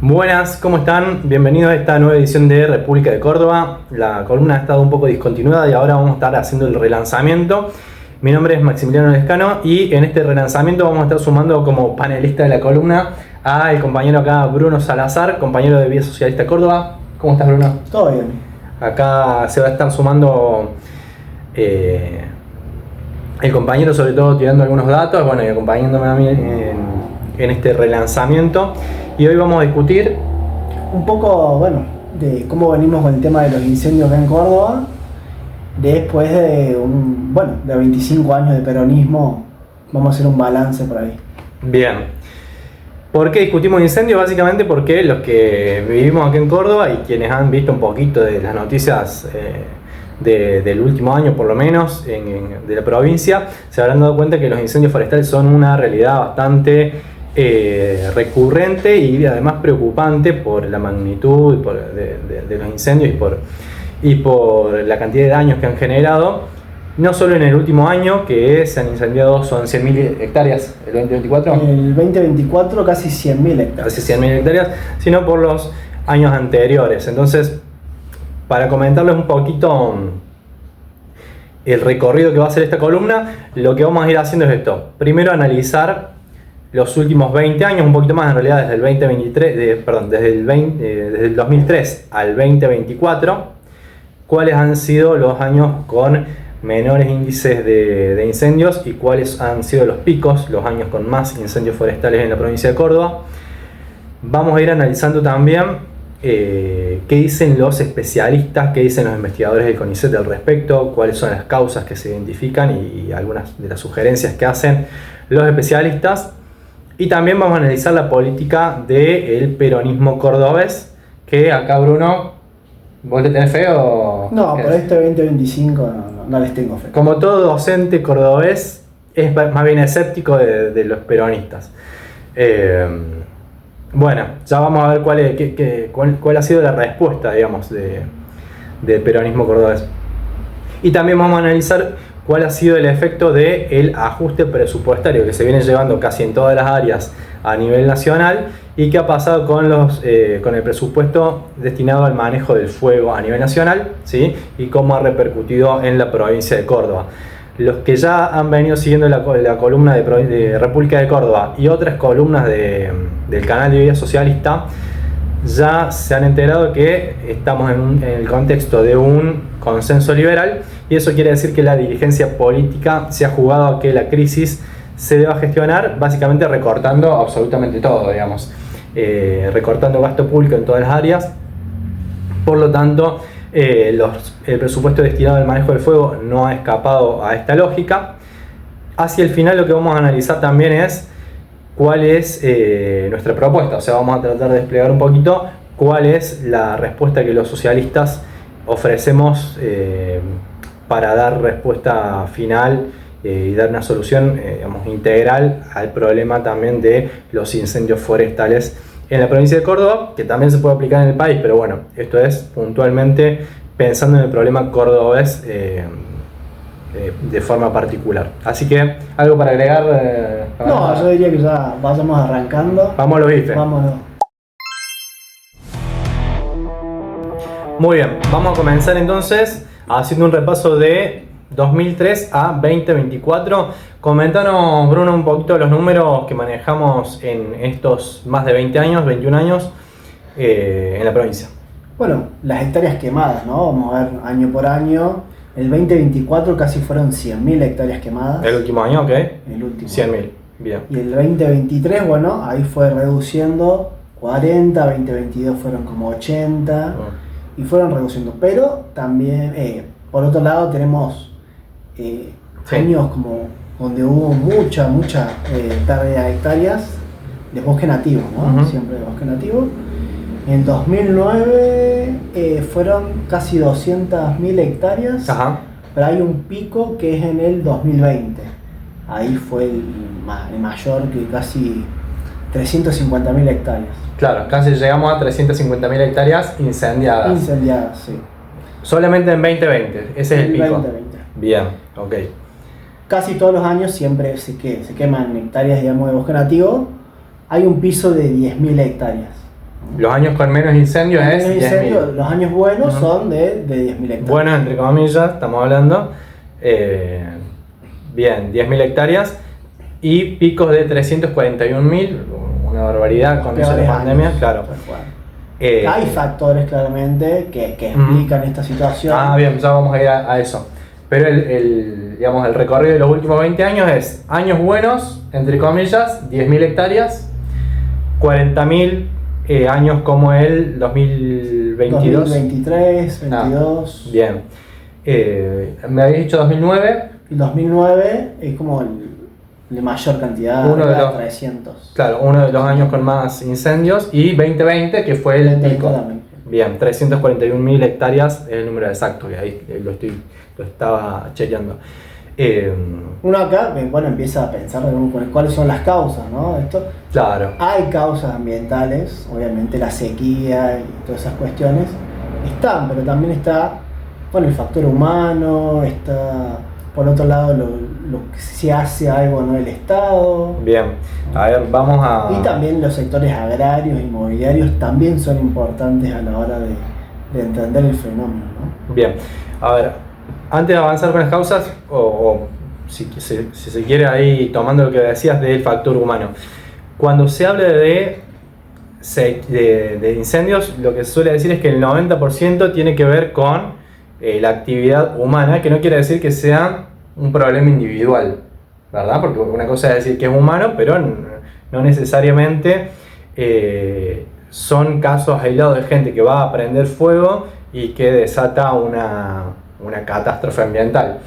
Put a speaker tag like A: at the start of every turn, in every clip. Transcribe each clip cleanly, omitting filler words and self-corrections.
A: Buenas, ¿cómo están? Bienvenidos a esta nueva edición de República de Córdoba. La columna ha estado un poco discontinuada y ahora vamos a estar haciendo el relanzamiento. Mi nombre es Maximiliano Lescano y en este relanzamiento vamos a estar sumando como panelista de la columna al compañero acá Bruno Salazar, compañero de Vía Socialista Córdoba. ¿Cómo estás, Bruno?
B: Todo bien.
A: Acá se va a estar sumando el compañero, sobre todo tirando algunos datos, bueno, y acompañándome a mí en este relanzamiento. Y hoy vamos a discutir
B: un poco, de cómo venimos con el tema de los incendios acá en Córdoba. Después de de 25 años de peronismo, vamos a hacer un balance por ahí.
A: Bien. ¿Por qué discutimos incendios? Básicamente porque los que vivimos aquí en Córdoba y quienes han visto un poquito de las noticias del último año, por lo menos, de la provincia, se habrán dado cuenta que los incendios forestales son una realidad bastante recurrente y además preocupante por la magnitud de los incendios y por la cantidad de daños que han generado, no solo en el último año, que se han incendiado, son 100.000 hectáreas, el 2024.
B: En el 2024 casi 100.000 hectáreas.
A: Casi 100.000 hectáreas, sino por los años anteriores. Entonces, para comentarles un poquito el recorrido que va a hacer esta columna, lo que vamos a ir haciendo es esto. Primero, analizar los últimos 20 años, un poquito más en realidad, desde el 2003 al 2024, cuáles han sido los años con menores índices de incendios y cuáles han sido los picos, los años con más incendios forestales en la provincia de Córdoba. Vamos a ir analizando también qué dicen los especialistas, qué dicen los investigadores del CONICET al respecto, cuáles son las causas que se identifican y algunas de las sugerencias que hacen los especialistas. Y también vamos a analizar la política del peronismo cordobés, que acá, Bruno, ¿vos le tenés fe o...?
B: No, por este 2025 no les tengo fe.
A: Como todo docente cordobés, es más bien escéptico de los peronistas. Bueno, ya vamos a ver cuál ha sido la respuesta, digamos, del peronismo cordobés. Y también vamos a analizar cuál ha sido el efecto del ajuste presupuestario que se viene llevando casi en todas las áreas a nivel nacional y qué ha pasado con el presupuesto destinado al manejo del fuego a nivel nacional, ¿sí? Y cómo ha repercutido en la provincia de Córdoba. Los que ya han venido siguiendo la columna de República de Córdoba y otras columnas del canal de Vía Socialista ya se han enterado que estamos en el contexto de un consenso liberal y eso quiere decir que la dirigencia política se ha jugado a que la crisis se deba gestionar básicamente recortando absolutamente todo, digamos, recortando gasto público en todas las áreas. Por lo tanto, el presupuesto destinado al manejo del fuego no ha escapado a esta lógica. Hacia el final lo que vamos a analizar también es cuál es nuestra propuesta, o sea, vamos a tratar de desplegar un poquito cuál es la respuesta que los socialistas ofrecemos para dar respuesta final y dar una solución integral al problema también de los incendios forestales en la provincia de Córdoba, que también se puede aplicar en el país, pero bueno, esto es puntualmente pensando en el problema cordobés de forma particular. Así que, ¿algo para agregar?
B: No, yo diría que ya vayamos arrancando.
A: Vamos a los bifes.
B: Vámonos.
A: Muy bien, vamos a comenzar entonces haciendo un repaso de 2003 a 2024. Comentanos, Bruno, un poquito los números que manejamos en estos más de 20 años, 21 años en la provincia.
B: Bueno, las hectáreas quemadas, ¿no? Vamos a ver año por año. El 2024 casi fueron 100.000 hectáreas quemadas.
A: ¿El último año, ok?
B: El último.
A: 100.000, bien.
B: Y el 2023, bueno, ahí fue reduciendo 40, 2022 fueron como 80 y fueron reduciendo. Pero también, por otro lado, tenemos años como donde hubo mucha pérdida de hectáreas de bosque nativo, ¿no? Siempre de bosque nativo. En 2009 fueron casi 200.000 hectáreas, pero hay un pico que es en el 2020. Ahí fue el mayor, que casi 350.000 hectáreas.
A: Claro, casi llegamos a 350.000 hectáreas incendiadas.
B: Incendiadas, sí.
A: Solamente en 2020, ese es el pico.
B: 2020.
A: Bien, ok.
B: Casi todos los años siempre se queman hectáreas, digamos, de bosque nativo. Hay un piso de 10.000 hectáreas.
A: Los años con menos incendios es 10.000.
B: Los años buenos son de 10.000 hectáreas.
A: Bueno, entre comillas, estamos hablando. Bien, 10.000 hectáreas y picos de 341.000, una barbaridad con eso de la pandemia, claro.
B: Hay factores claramente que explican esta situación.
A: Bien, ya vamos a ir a eso. Pero digamos, el recorrido de los últimos 20 años es años buenos, entre comillas, 10.000 hectáreas, 40.000 años como el 2022.
B: 2023, 2022.
A: Bien. Me habéis dicho 2009.
B: El 2009 es como de mayor cantidad,
A: uno de los
B: 300.
A: Claro, uno de los años con más incendios, y 2020 que fue el pico.
B: También.
A: Bien, 341.000 hectáreas es el número exacto, que ahí lo estaba chequeando.
B: Uno acá, bueno, empieza a pensar cuáles son las causas, ¿no?
A: Claro.
B: Hay causas ambientales, obviamente la sequía y todas esas cuestiones están, pero también está, bueno, el factor humano, está por otro lado lo que se hace algo, ¿no? El Estado.
A: Bien, a ver, vamos a...
B: Y también los sectores agrarios, inmobiliarios también son importantes a la hora de entender el fenómeno, ¿no?
A: Bien, a ver, antes de avanzar con las causas, o si se quiere ahí tomando lo que decías del factor humano, cuando se habla de incendios, lo que se suele decir es que el 90% tiene que ver con la actividad humana, que no quiere decir que sea un problema individual, ¿verdad? Porque una cosa es decir que es humano, pero no necesariamente son casos aislados de gente que va a prender fuego y que desata una catástrofe ambiental.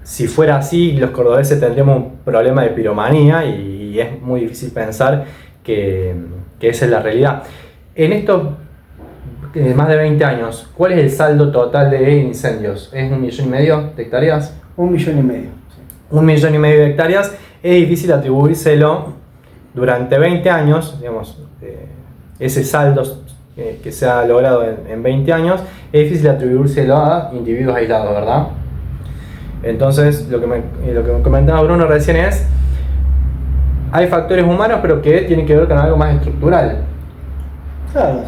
A: Si fuera así, los cordobeses tendríamos un problema de piromanía y es muy difícil pensar que esa es la realidad. En estos más de 20 años, ¿cuál es el saldo total de incendios? ¿Es 1,5 millones de hectáreas?
B: 1,5 millones. Sí.
A: 1,5 millones de hectáreas. Es difícil atribuírselo durante 20 años, digamos, ese saldo que se ha logrado en 20 años, es difícil atribuírselo a individuos aislados, ¿verdad? Entonces, lo que me comentaba Bruno recién es, hay factores humanos, pero que tienen que ver con algo más estructural.
B: Claro,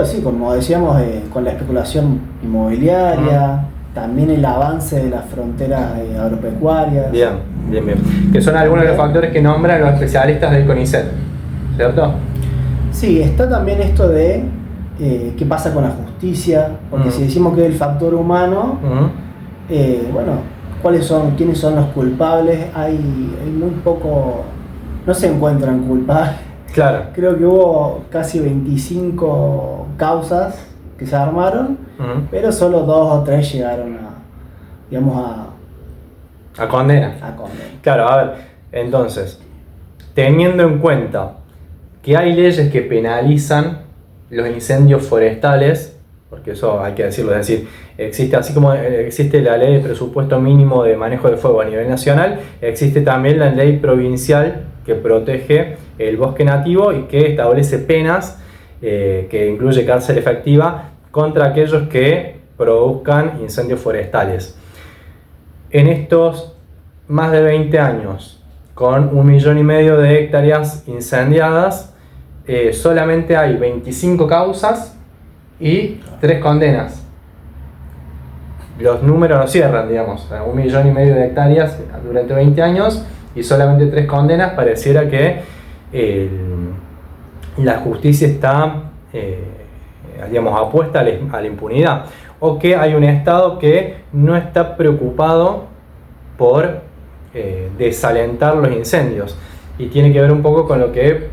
B: sí, como decíamos, con la especulación inmobiliaria, también el avance de las fronteras agropecuarias.
A: Bien. Que son algunos de los factores que nombran los especialistas del CONICET, ¿cierto? Sí,
B: está también esto de qué pasa con la justicia, porque si decimos que es el factor humano, bueno, quiénes son los culpables, hay muy poco, no se encuentran culpables.
A: Claro.
B: Creo que hubo casi 25 causas que se armaron, pero solo 2 o 3 llegaron
A: a condena. Claro, a ver, entonces, teniendo en cuenta que hay leyes que penalizan los incendios forestales, porque eso hay que decirlo, es decir, existe, así como existe la ley de presupuesto mínimo de manejo de fuego a nivel nacional, existe también la ley provincial que protege el bosque nativo y que establece penas que incluye cárcel efectiva contra aquellos que produzcan incendios forestales. En estos más de 20 años, con 1,5 millones de hectáreas incendiadas, solamente hay 25 causas y 3 condenas. Los números no cierran, digamos, 1,5 millones de hectáreas durante 20 años y solamente 3 condenas. Pareciera que la justicia está apuesta a la impunidad, o que hay un Estado que no está preocupado por desalentar los incendios, y tiene que ver un poco con lo que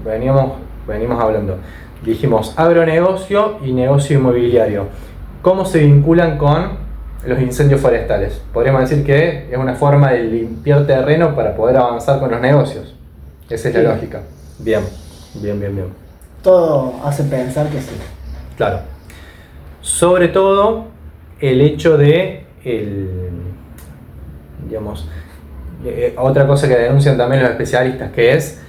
A: venimos hablando. Dijimos agronegocio y negocio inmobiliario. ¿Cómo se vinculan con los incendios forestales? Podríamos decir que es una forma de limpiar terreno para poder avanzar con los negocios. Esa es la lógica. Bien.
B: Todo hace pensar que sí.
A: Claro. Sobre todo el hecho de otra cosa que denuncian también los especialistas, que es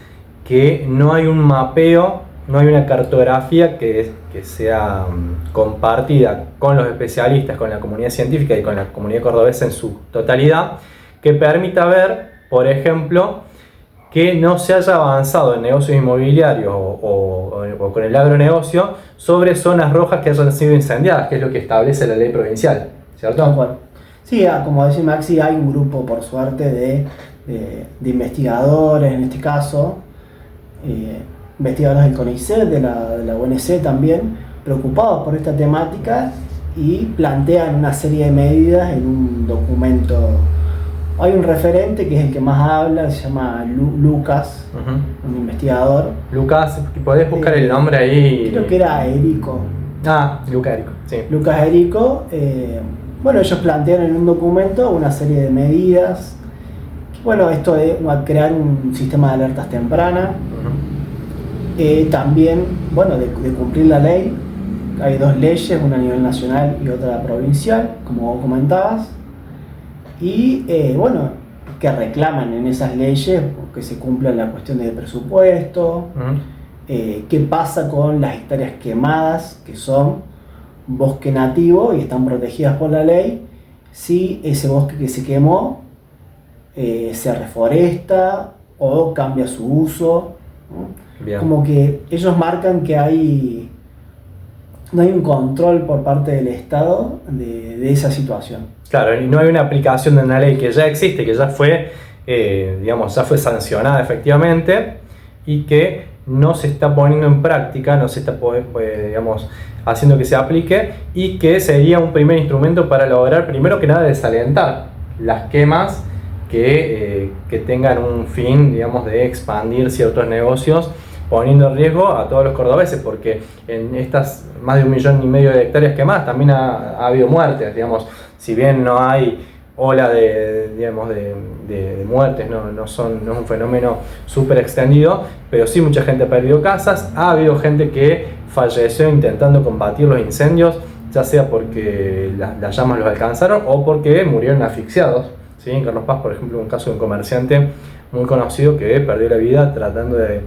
A: que no hay un mapeo, no hay una cartografía que sea compartida con los especialistas, con la comunidad científica y con la comunidad cordobesa en su totalidad, que permita ver, por ejemplo, que no se haya avanzado en negocios inmobiliarios o con el agronegocio sobre zonas rojas que hayan sido incendiadas, que es lo que establece la ley provincial, ¿cierto?
B: Bueno, sí, como decía Maxi, hay un grupo, por suerte, de investigadores, en este caso, investigadores del CONICET, de la UNC también, preocupados por esta temática y plantean una serie de medidas en un documento. Hay un referente que es el que más habla, se llama Lucas, un investigador.
A: Lucas, ¿podés buscar el nombre ahí?
B: Creo que era Erico.
A: Lucas Erico, sí.
B: Lucas Erico. Bueno, ellos plantean en un documento una serie de medidas. Bueno, esto de crear un sistema de alertas temprana. También, bueno, de cumplir la ley. Hay dos leyes, una a nivel nacional y otra provincial, como vos comentabas. Y bueno, que reclaman en esas leyes que se cumpla la cuestión del presupuesto. ¿Qué pasa con las hectáreas quemadas, que son bosque nativo y están protegidas por la ley? Si ese bosque que se quemó se reforesta o cambia su uso, ¿no? Como que ellos marcan que no hay un control por parte del Estado de esa situación.
A: Claro, y no hay una aplicación de una ley que ya existe, que ya fue, ya fue sancionada efectivamente y que no se está poniendo en práctica, no se está haciendo que se aplique, y que sería un primer instrumento para lograr, primero que nada, desalentar las quemas que tengan un fin, de expandir ciertos negocios, poniendo en riesgo a todos los cordobeses, porque en estas más de 1,5 millones de hectáreas quemadas también ha habido muertes, si bien no hay ola de muertes, no es un fenómeno súper extendido, pero sí mucha gente ha perdido casas, ha habido gente que falleció intentando combatir los incendios, ya sea porque las llamas los alcanzaron o porque murieron asfixiados, ¿sí? En Carlos Paz, por ejemplo, un caso de un comerciante muy conocido que perdió la vida tratando de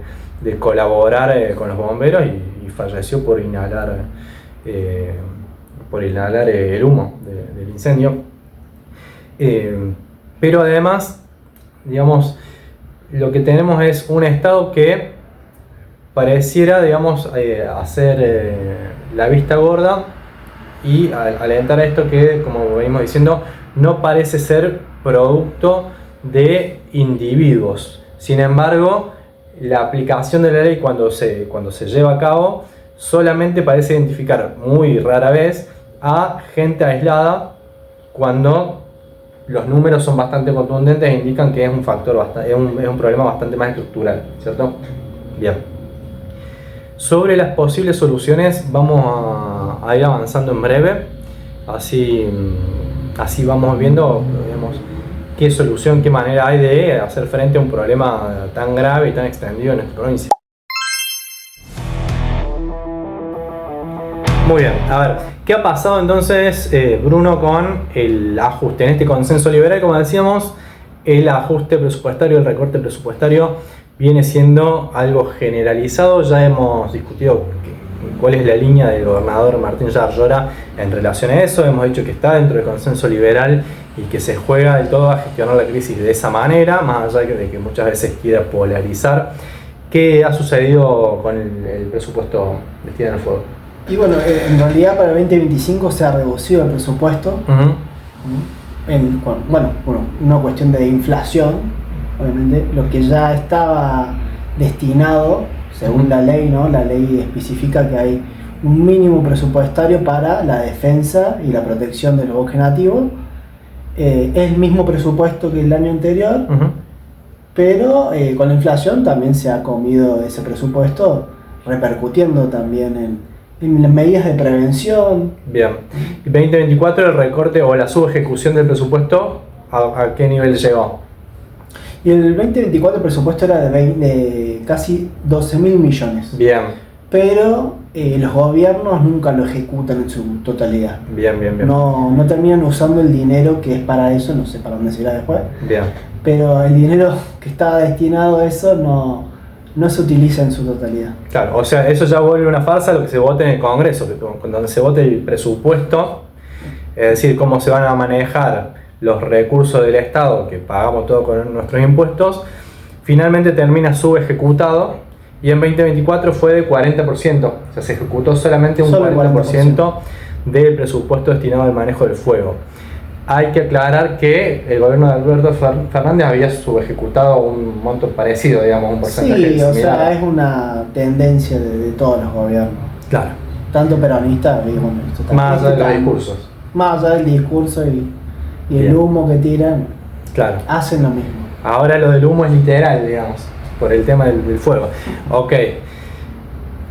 A: colaborar con los bomberos y falleció por inhalar el humo del incendio. Pero además, lo que tenemos es un Estado que pareciera, hacer la vista gorda y alentar a esto que, como venimos diciendo, no parece ser producto de individuos. Sin embargo, la aplicación de la ley cuando se lleva a cabo solamente parece identificar muy rara vez a gente aislada, cuando los números son bastante contundentes e indican que es un problema bastante más estructural, ¿cierto? Bien. Sobre las posibles soluciones vamos a ir avanzando en breve, así vamos viendo, qué solución, qué manera hay de hacer frente a un problema tan grave y tan extendido en nuestra provincia. Muy bien, a ver, ¿qué ha pasado entonces, Bruno, con el ajuste? En este consenso liberal, como decíamos, el ajuste presupuestario, el recorte presupuestario viene siendo algo generalizado. Ya hemos discutido cuál es la línea del gobernador Martín Yarlora en relación a eso. Hemos dicho que está dentro del consenso liberal y que se juega del todo a gestionar la crisis de esa manera, más allá de que muchas veces quiera polarizar. ¿Qué ha sucedido con el presupuesto de Tierra del Fuego?
B: Y bueno, en realidad para el 2025 se ha reducido el presupuesto. Una cuestión de inflación, obviamente, lo que ya estaba destinado, según la ley, ¿no? La ley especifica que hay un mínimo presupuestario para la defensa y la protección de los bosques nativos. Es el mismo presupuesto que el año anterior, pero con la inflación también se ha comido ese presupuesto, repercutiendo también en las medidas de prevención.
A: Bien. 2024, el recorte o la subejecución del presupuesto, ¿a qué nivel llegó?
B: Y en el 2024 el presupuesto era de casi 12.000 millones.
A: Bien.
B: Pero los gobiernos nunca lo ejecutan en su totalidad.
A: Bien.
B: No terminan usando el dinero que es para eso, no sé para dónde se irá después.
A: Bien.
B: Pero el dinero que estaba destinado a eso no se utiliza en su totalidad.
A: Claro, o sea, eso ya vuelve una farsa lo que se vote en el Congreso, donde se vote el presupuesto, es decir, cómo se van a manejar los recursos del Estado, que pagamos todo con nuestros impuestos. finalmente termina subejecutado y en 2024 fue de 40%, o sea, se ejecutó solamente un 40% del presupuesto destinado al manejo del fuego. Hay que aclarar que el gobierno de Alberto Fernández había subejecutado un monto parecido, digamos, un porcentaje similar.
B: Sí, o sea, es una tendencia de todos los gobiernos.
A: Claro.
B: Tanto peronista, digamos,
A: más allá de los discursos.
B: Más allá del discurso y el humo que tiran,
A: claro,
B: hacen lo mismo.
A: Ahora lo del humo es literal, digamos, por el tema del fuego. Ok.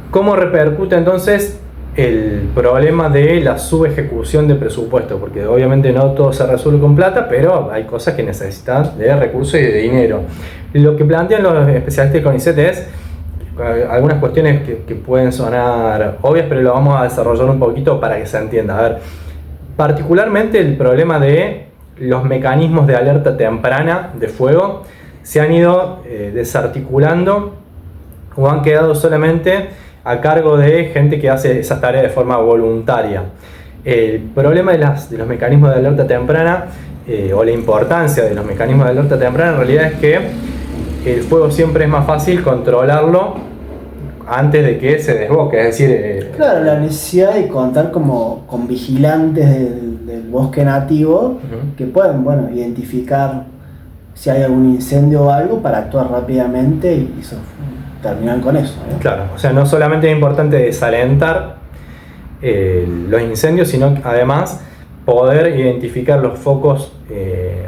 A: ¿Cómo repercute entonces el problema de la subejecución de presupuesto? Porque obviamente no todo se resuelve con plata, pero hay cosas que necesitan de recursos y de dinero. Lo que plantean los especialistas de CONICET es algunas cuestiones que pueden sonar obvias, pero lo vamos a desarrollar un poquito para que se entienda. A ver, particularmente el problema de los mecanismos de alerta temprana de fuego se han ido desarticulando o han quedado solamente a cargo de gente que hace esas tareas de forma voluntaria. El problema de los mecanismos de alerta temprana o la importancia de los mecanismos de alerta temprana en realidad es que el fuego siempre es más fácil controlarlo antes de que se desboque, es decir...
B: claro, la necesidad de contar con vigilantes del bosque nativo que pueden, identificar si hay algún incendio o algo para actuar rápidamente y terminar con eso, ¿no?
A: Claro, o sea, no solamente es importante desalentar los incendios, sino además poder identificar los focos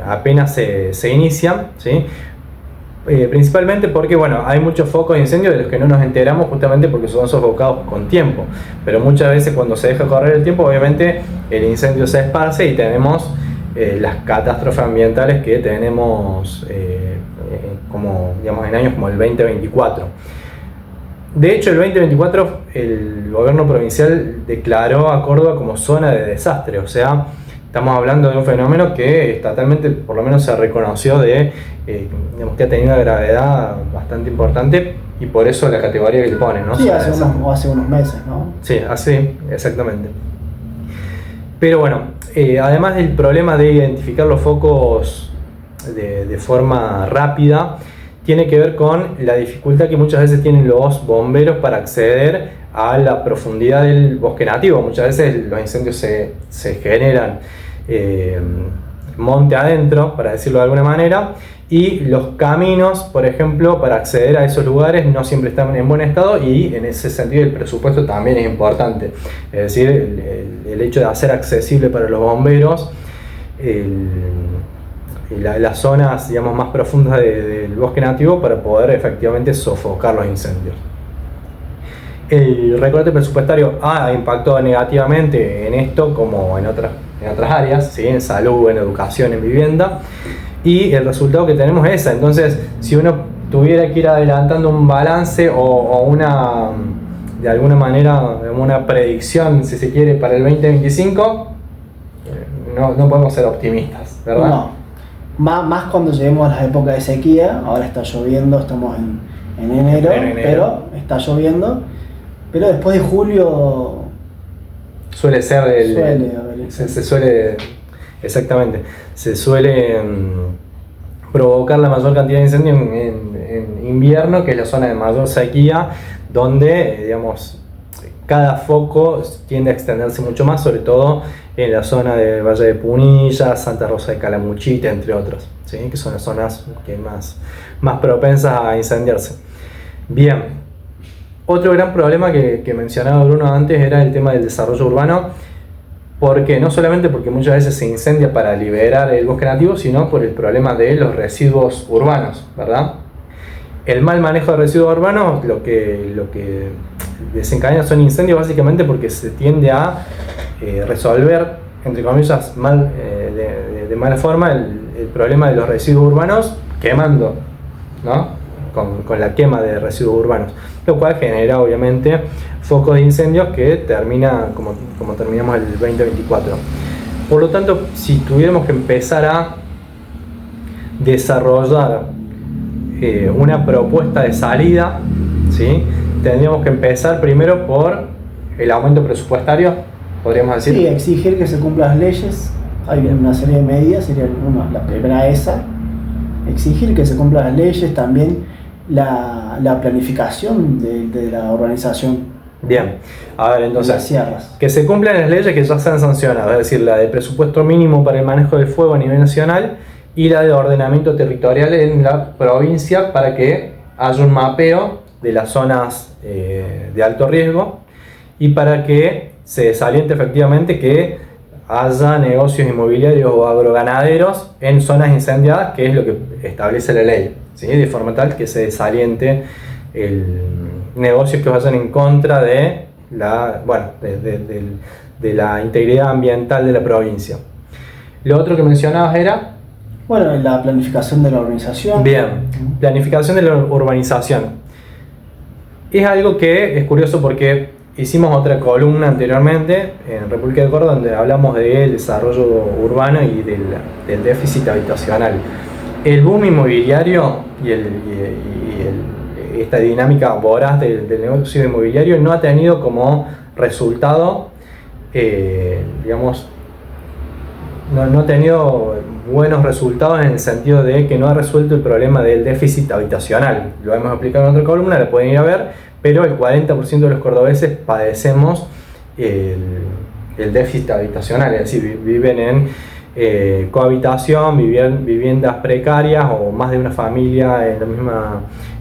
A: apenas se inician, ¿sí? Principalmente porque hay muchos focos de incendio de los que no nos enteramos justamente porque son sofocados con tiempo, pero muchas veces cuando se deja correr el tiempo obviamente el incendio se esparce y tenemos las catástrofes ambientales que tenemos como digamos en años como el 2024. De hecho el 2024 el gobierno provincial declaró a Córdoba como zona de desastre, o sea, estamos hablando de un fenómeno que estatalmente por lo menos se reconoció digamos que ha tenido una gravedad bastante importante y por eso la categoría que le ponen, ¿no?
B: Sí, hace unos meses, ¿no?
A: Sí, así, exactamente. Pero bueno, además del problema de identificar los focos de forma rápida, tiene que ver con la dificultad que muchas veces tienen los bomberos para acceder a la profundidad del bosque nativo. Muchas veces los incendios se generan monte adentro, para decirlo de alguna manera, y los caminos, por ejemplo, para acceder a esos lugares no siempre están en buen estado y en ese sentido el presupuesto también es importante. Es decir, el hecho de hacer accesible para los bomberos las zonas, digamos, más profundas del bosque nativo para poder efectivamente sofocar los incendios. El recorte presupuestario ha impactado negativamente en esto como en otras áreas, ¿sí? En salud, en educación, en vivienda, y el resultado que tenemos es ese. Entonces, si uno tuviera que ir adelantando un balance o una, de alguna manera, una predicción, si se quiere, para el 2025, no podemos ser optimistas, ¿verdad?
B: No. Más cuando lleguemos a las épocas de sequía. Ahora está lloviendo, estamos en enero, pero está lloviendo. Pero después de julio
A: suele ser se suele exactamente, se suele provocar la mayor cantidad de incendios en invierno, que es la zona de mayor sequía, donde digamos cada foco tiende a extenderse mucho más, sobre todo en la zona de Valle de Punilla, Santa Rosa de Calamuchita, entre otros, ¿sí? Que son las zonas que más propensas a incendiarse. Bien, otro gran problema que mencionaba Bruno antes era el tema del desarrollo urbano, porque no solamente porque muchas veces se incendia para liberar el bosque nativo, sino por el problema de los residuos urbanos, ¿verdad? El mal manejo de residuos urbanos lo que desencadena son incendios básicamente porque se tiende a resolver, entre comillas, de mala forma el problema de los residuos urbanos quemando, ¿no? Con la quema de residuos urbanos, lo cual genera obviamente focos de incendios que termina como terminamos el 2024. Por lo tanto, si tuviéramos que empezar a desarrollar una propuesta de salida, ¿sí? Tendríamos que empezar primero por el aumento presupuestario, podríamos decir.
B: Sí, exigir que se cumplan las leyes. Hay una serie de medidas, sería la primera esa. exigir que se cumplan las leyes, también la planificación de la urbanización.
A: Bien, a ver,
B: Las
A: entonces,
B: sierras.
A: que se cumplan las leyes que ya se han sancionado, es decir, la de presupuesto mínimo para el manejo del fuego a nivel nacional y la de ordenamiento territorial en la provincia para que haya un mapeo de las zonas de alto riesgo y para que se desaliente efectivamente que haya negocios inmobiliarios o agroganaderos en zonas incendiadas, que es lo que establece la ley, ¿sí? De forma tal que se desaliente negocios que vayan en contra de de la integridad ambiental de la provincia. Lo otro que mencionabas era...
B: Bueno, la planificación de la urbanización.
A: Bien, planificación de la urbanización. Es algo que es curioso porque hicimos otra columna anteriormente en República de Córdoba donde hablamos del desarrollo urbano y del déficit habitacional. El boom inmobiliario y esta dinámica voraz del negocio inmobiliario no ha tenido como resultado, no ha tenido buenos resultados en el sentido de que no ha resuelto el problema del déficit habitacional. Lo hemos explicado en otra columna, la pueden ir a ver, pero el 40% de los cordobeses padecemos el déficit habitacional, es decir, viven en cohabitación, viviendas precarias o más de una familia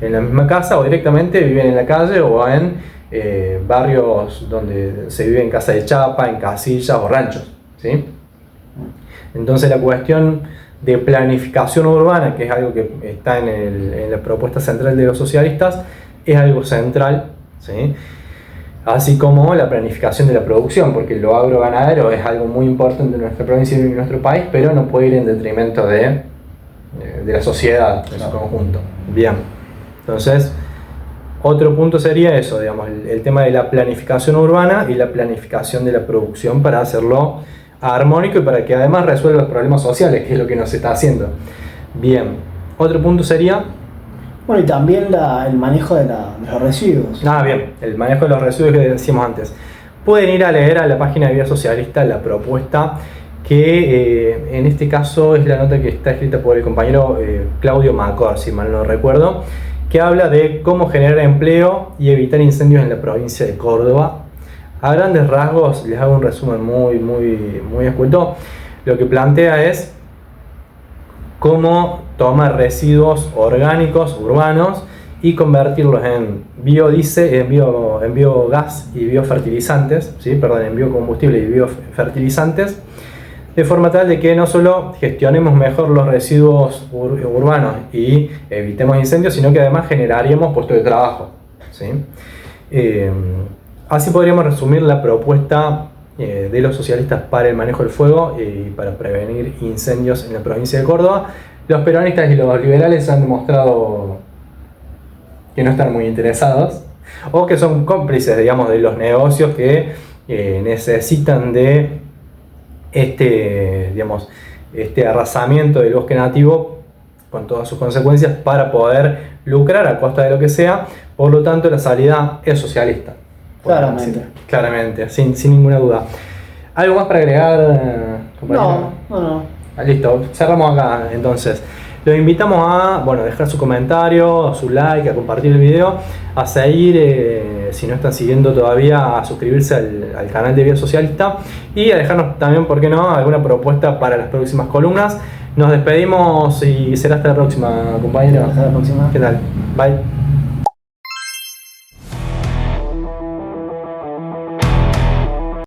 A: en la misma casa, o directamente viven en la calle o en barrios donde se vive en casa de chapa, en casillas o ranchos, ¿sí? Entonces la cuestión de planificación urbana, que es algo que está en la propuesta central de los socialistas, es algo central, ¿sí? Así como la planificación de la producción, porque lo agroganadero es algo muy importante en nuestra provincia y en nuestro país, pero no puede ir en detrimento de la sociedad en su conjunto. Bien, entonces otro punto sería eso, digamos, el tema de la planificación urbana y la planificación de la producción para hacerlo armónico y para que además resuelva los problemas sociales, que es lo que nos está haciendo. Bien, otro punto sería...
B: Bueno, y también el manejo de los residuos.
A: Bien, el manejo de los residuos que decíamos antes. Pueden ir a leer a la página de Vía Socialista la propuesta que en este caso es la nota que está escrita por el compañero Claudio Macor, si mal no recuerdo, que habla de cómo generar empleo y evitar incendios en la provincia de Córdoba. A grandes rasgos, les hago un resumen muy escueto. Lo que plantea es cómo tomar residuos orgánicos urbanos y convertirlos en biodiesel, en biogás y biofertilizantes, ¿sí? En biocombustible y biofertilizantes, de forma tal de que no solo gestionemos mejor los residuos urbanos y evitemos incendios, sino que además generaríamos puestos de trabajo, ¿sí? Así podríamos resumir la propuesta de los socialistas para el manejo del fuego y para prevenir incendios en la provincia de Córdoba. Los peronistas y los liberales han demostrado que no están muy interesados o que son cómplices, digamos, de los negocios que necesitan de este arrasamiento del bosque nativo con todas sus consecuencias para poder lucrar a costa de lo que sea. Por lo tanto, la salida es socialista. Claramente, sin ninguna duda. ¿Algo más para agregar, compañero?
B: No.
A: Listo, cerramos acá entonces. Los invitamos a dejar su comentario, su like, a compartir el video, a seguir, si no están siguiendo todavía, a suscribirse al canal de Vía Socialista y a dejarnos también, ¿por qué no?, alguna propuesta para las próximas columnas. Nos despedimos y será hasta la próxima, compañero.
B: Hasta la próxima.
A: ¿Qué tal? Bye.